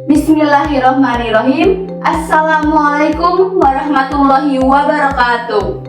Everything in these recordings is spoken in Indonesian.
Bismillahirrahmanirrahim. Assalamualaikum warahmatullahi wabarakatuh.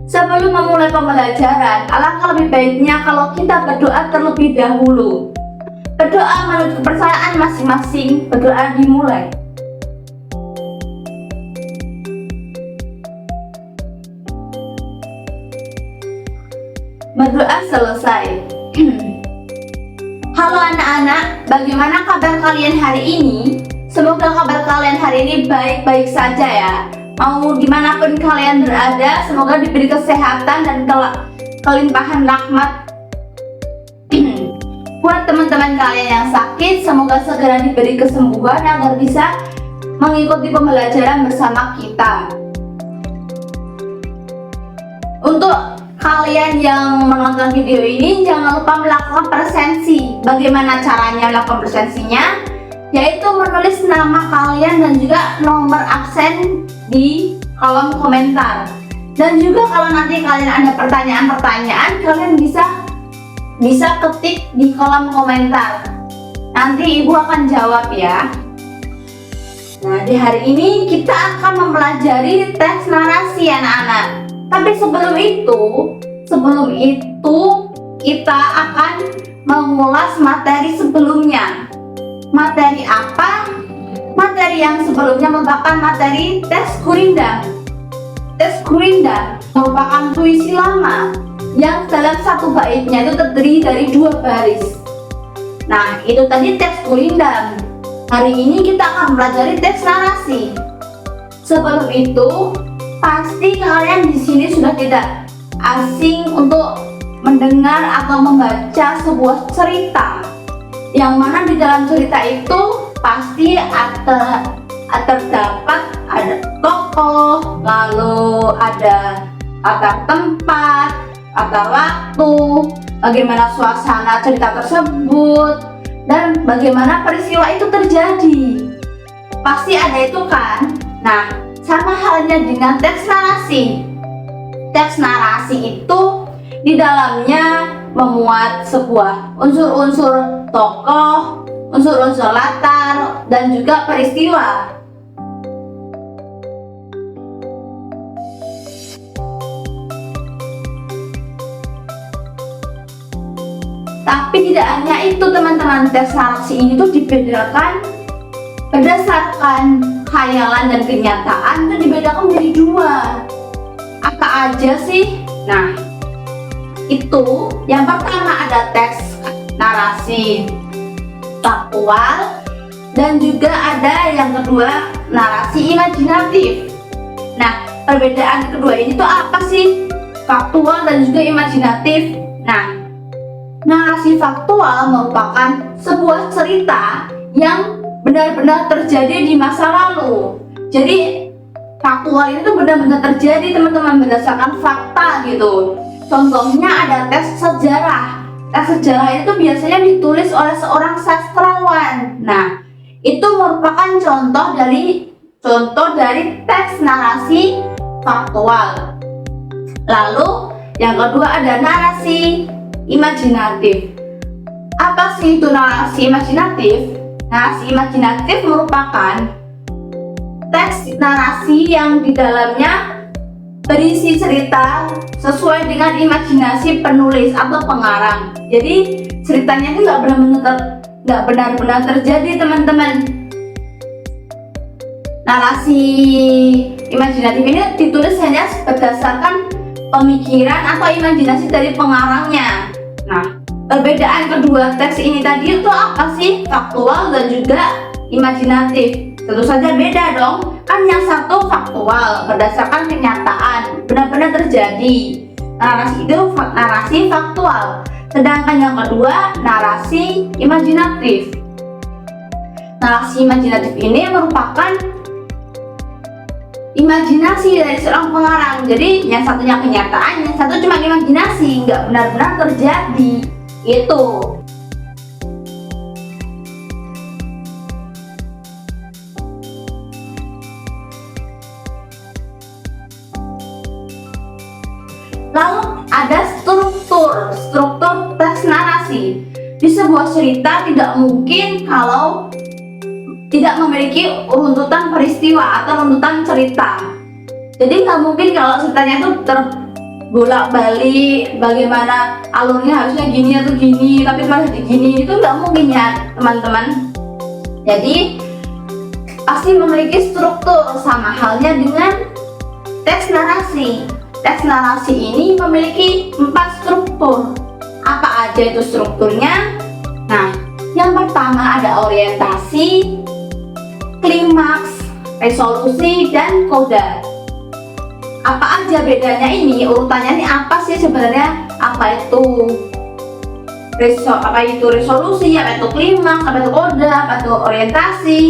Sebelum memulai pembelajaran, alangkah lebih baiknya kalau kita berdoa terlebih dahulu. Berdoa menurut kepercayaan masing-masing, berdoa dimulai. Berdoa selesai. Halo anak-anak, bagaimana kabar kalian hari ini? Semoga kabar kalian hari ini baik-baik saja ya. Mau dimanapun kalian berada, semoga diberi kesehatan dan kelimpahan rahmat. Buat teman-teman kalian yang sakit, semoga segera diberi kesembuhan agar bisa mengikuti pembelajaran bersama kita. Untuk kalian yang menonton video ini, jangan lupa melakukan presensi. Bagaimana caranya melakukan presensinya? Yaitu menulis nama kalian dan juga nomor absen di kolom komentar. Dan juga kalau nanti kalian ada pertanyaan-pertanyaan, kalian bisa ketik di kolom komentar. Nanti ibu akan jawab ya. Nah, di hari ini kita akan mempelajari teks narasi anak-anak. Tapi sebelum itu kita akan mengulas materi sebelumnya. Materi apa? Materi yang sebelumnya merupakan materi tes gurindam. Tes gurindam merupakan puisi lama yang dalam satu baitnya itu terdiri dari 2 baris. Nah, itu tadi teks gurindam. Hari ini kita akan mempelajari teks narasi. Sebelum itu, pasti kalian di sini sudah tidak asing untuk mendengar atau membaca sebuah cerita, yang mana di dalam cerita itu pasti terdapat ada tokoh, lalu ada latar tempat, latar waktu, bagaimana suasana cerita tersebut, dan bagaimana peristiwa itu terjadi. Pasti ada itu kan? Nah, sama halnya dengan teks narasi. Teks narasi itu di dalamnya memuat sebuah unsur-unsur tokoh, unsur-unsur latar, dan juga peristiwa. Tapi tidak hanya itu teman-teman, teks narasi ini tuh dibedakan berdasarkan khayalan dan kenyataan, itu dibedakan menjadi 2. Apa aja sih? Nah, itu yang pertama ada teks narasi faktual, dan juga ada yang kedua narasi imajinatif. Nah, perbedaan kedua ini tuh apa sih? Faktual dan juga imajinatif. Nah, narasi faktual merupakan sebuah cerita yang benar-benar terjadi di masa lalu. Jadi faktual itu benar-benar terjadi teman-teman, berdasarkan fakta gitu. Contohnya ada teks sejarah. Teks sejarah itu biasanya ditulis oleh seorang sastrawan. Nah, itu merupakan contoh dari teks narasi faktual. Lalu yang kedua ada narasi imajinatif. Apa sih itu narasi imajinatif? Narasi imajinatif merupakan teks narasi yang di dalamnya berisi cerita sesuai dengan imajinasi penulis atau pengarang. Jadi ceritanya itu nggak benar-benar terjadi teman-teman. Narasi imajinatif ini ditulis hanya berdasarkan pemikiran atau imajinasi dari pengarangnya. Nah, perbedaan kedua teks ini tadi itu apa sih? Faktual dan juga imajinatif. Tentu saja beda dong. Kan yang satu faktual, berdasarkan kenyataan, benar-benar terjadi. Narasi itu narasi faktual. Sedangkan yang kedua narasi imajinatif. Narasi imajinatif ini merupakan imajinasi dari seorang pengarang. Jadi yang satunya kenyataan, yang satu cuma imajinasi, nggak benar-benar terjadi. Itu. Lalu ada struktur teks narasi. Di sebuah cerita tidak mungkin kalau tidak memiliki runtutan peristiwa atau runtutan cerita. Jadi nggak mungkin kalau ceritanya itu terbolak-balik, bagaimana alurnya harusnya gini atau gini, tapi malah jadi gini, itu nggak mungkin ya teman-teman. Jadi pasti memiliki struktur, sama halnya dengan teks narasi. Teks narasi ini memiliki 4 struktur. Apa aja itu strukturnya? Nah, yang pertama ada orientasi, klimaks, resolusi, dan koda. Apa aja bedanya ini? Urutannya ini apa sih sebenarnya? Apa itu resolusi, apa itu klimaks, apa itu koda, apa itu orientasi?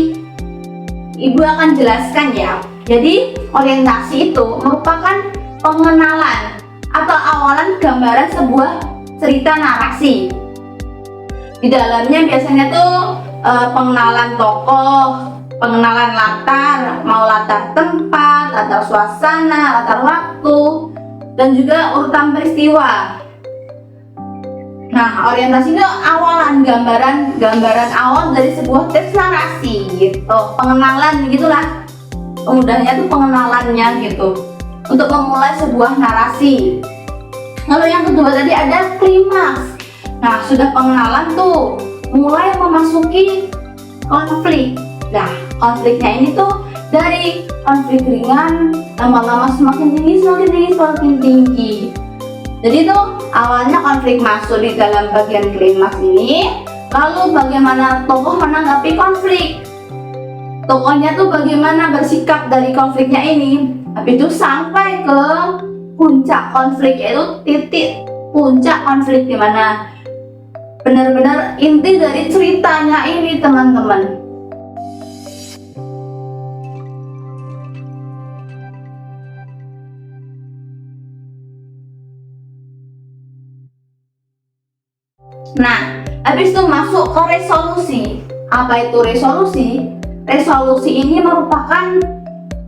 Ibu akan jelaskan ya. Jadi orientasi itu merupakan pengenalan atau awalan gambaran sebuah cerita narasi. Di dalamnya biasanya tuh pengenalan tokoh, pengenalan latar, mau latar tempat, latar suasana, latar waktu, dan juga urutan peristiwa. Nah, orientasi itu awalan gambaran awal dari sebuah teks narasi gitu, pengenalan gitulah. Mudahnya tuh pengenalannya gitu, untuk memulai sebuah narasi. Lalu yang kedua tadi ada klimaks. Nah, sudah pengenalan tuh, mulai memasuki konflik. Nah, konfliknya ini tuh dari konflik ringan, lama-lama semakin tinggi. Jadi tuh awalnya konflik masuk di dalam bagian klimaks ini, lalu bagaimana tokoh menanggapi konflik. Tokohnya tuh bagaimana bersikap dari konfliknya ini. Habis itu sampai ke puncak konflik, yaitu titik puncak konflik, di mana benar-benar inti dari ceritanya ini teman-teman. Nah, habis itu masuk ke resolusi. Apa itu resolusi? Resolusi ini merupakan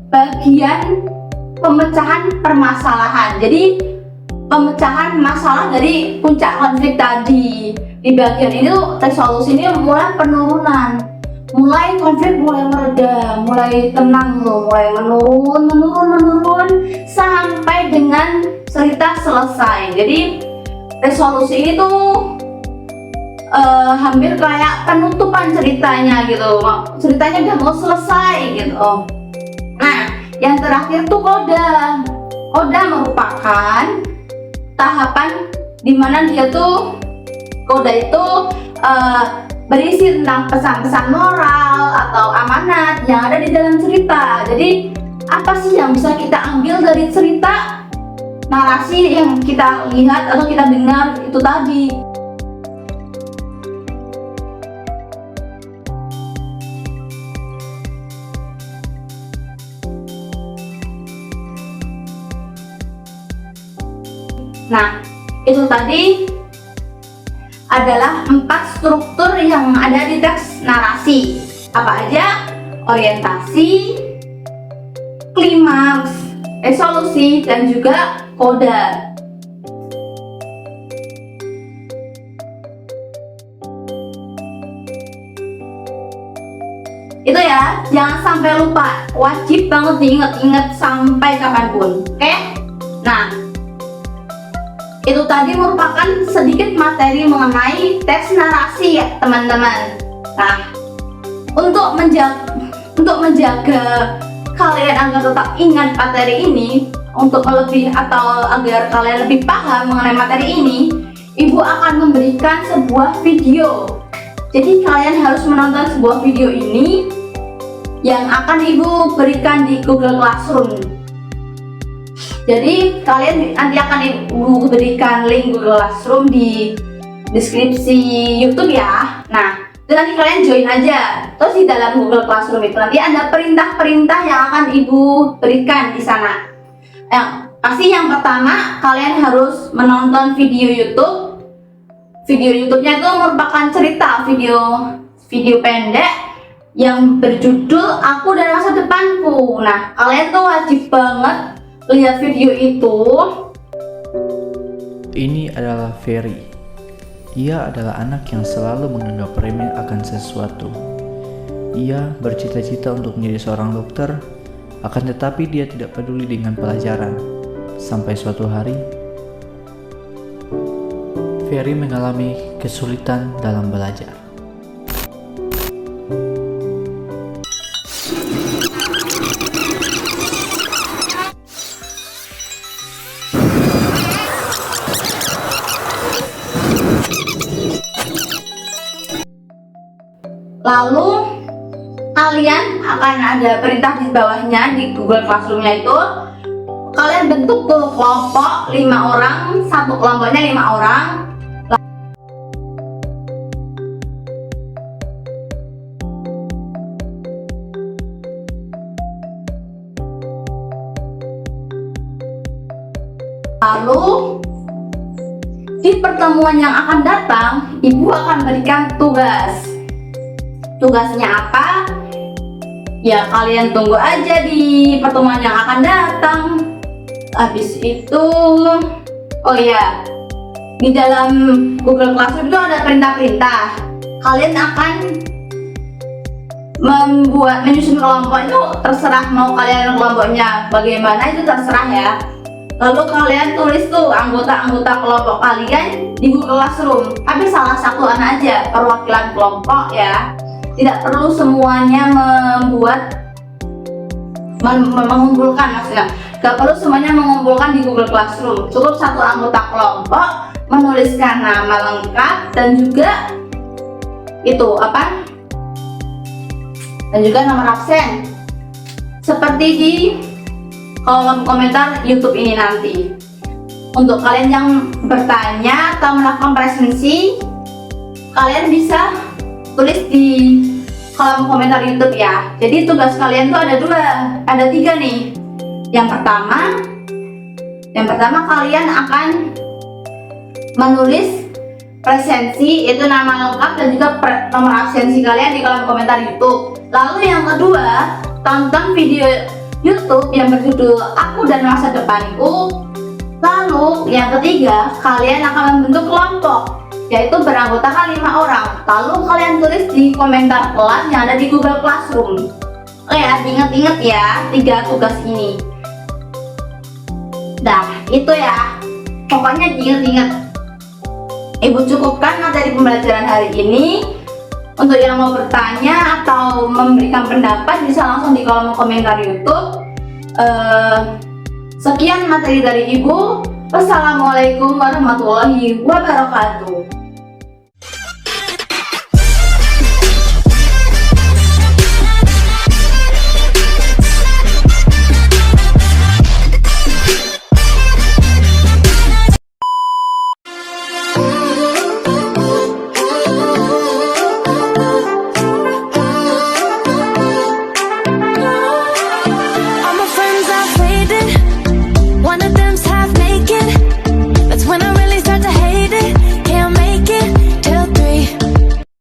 bagian pemecahan permasalahan. Jadi pemecahan masalah dari puncak konflik tadi. Di bagian ini tuh resolusi ini mulai penurunan. Mulai konflik mulai mereda, mulai tenang loh, mulai menurun sampai dengan cerita selesai. Jadi resolusi ini tuh hampir kayak penutupan ceritanya gitu. Ceritanya udah mau selesai gitu. Nah, yang terakhir tuh koda. Koda merupakan tahapan dimana dia tuh, koda itu berisi tentang pesan-pesan moral atau amanat yang ada di dalam cerita. Jadi apa sih yang bisa kita ambil dari cerita narasi yang kita lihat atau kita dengar itu tadi? Nah, itu tadi adalah 4 struktur yang ada di teks narasi. Apa aja? Orientasi, klimaks, resolusi, dan juga koda. Itu ya, jangan sampai lupa. Wajib banget diingat-ingat sampai kapanpun. Oke? Nah, itu tadi merupakan sedikit materi mengenai teks narasi ya teman-teman. Nah, untuk menjaga kalian agar tetap ingat materi ini, untuk agar kalian lebih paham mengenai materi ini, ibu akan memberikan sebuah video. Jadi kalian harus menonton sebuah video ini yang akan ibu berikan di Google Classroom. Jadi kalian nanti akan ibu berikan link Google Classroom di deskripsi YouTube ya. Nah, itu nanti kalian join aja. Terus di dalam Google Classroom itu nanti ada perintah-perintah yang akan ibu berikan di sana. Pasti yang pertama kalian harus menonton video YouTube. Video YouTube-nya itu merupakan cerita video pendek yang berjudul Aku dan Masa Depanku. Nah, kalian tuh wajib banget lihat video itu. Ini adalah Ferry. Ia adalah anak yang selalu menganggap remeh akan sesuatu. Ia bercita-cita untuk menjadi seorang dokter, akan tetapi dia tidak peduli dengan pelajaran. Sampai suatu hari, Ferry mengalami kesulitan dalam belajar. Lalu kalian akan ada perintah di bawahnya di Google Classroom-nya itu. Kalian bentuk tuh kelompok 5 orang, satu kelompoknya 5 orang. Lalu di pertemuan yang akan datang, ibu akan berikan tugas. Tugasnya apa? Ya kalian tunggu aja di pertemuan yang akan datang. Habis itu, oh ya, di dalam Google Classroom itu ada perintah-perintah. Kalian akan menyusun kelompok itu terserah, mau kalian kelompoknya bagaimana itu terserah ya. Lalu kalian tulis tuh anggota-anggota kelompok kalian di Google Classroom. Tapi salah satu aja perwakilan kelompok ya. Tidak perlu semuanya mengumpulkan, maksudnya gak perlu semuanya mengumpulkan di Google Classroom. Cukup satu anggota kelompok menuliskan nama lengkap dan juga itu apa? Dan juga nomor absen. Seperti di kolom komentar YouTube ini nanti. Untuk kalian yang bertanya atau melakukan presensi, kalian bisa tulis di kolom komentar YouTube ya. Jadi tugas kalian tuh ada 3 nih. Yang pertama kalian akan menulis presensi, itu nama lengkap dan juga nomor absensi kalian di kolom komentar YouTube. Lalu yang kedua, tonton video YouTube yang berjudul Aku dan Masa Depanku. Lalu yang ketiga, kalian akan membentuk kelompok, yaitu beranggotakan 5 orang. Lalu kalian tulis di komentar kelas yang ada di Google Classroom. Oke ya, ingat-ingat ya 3 tugas ini. Dah, itu ya. Pokoknya ingat-ingat. Ibu cukupkan materi pembelajaran hari ini. Untuk yang mau bertanya atau memberikan pendapat bisa langsung di kolom komentar YouTube. Sekian materi dari Ibu. Wassalamualaikum warahmatullahi wabarakatuh.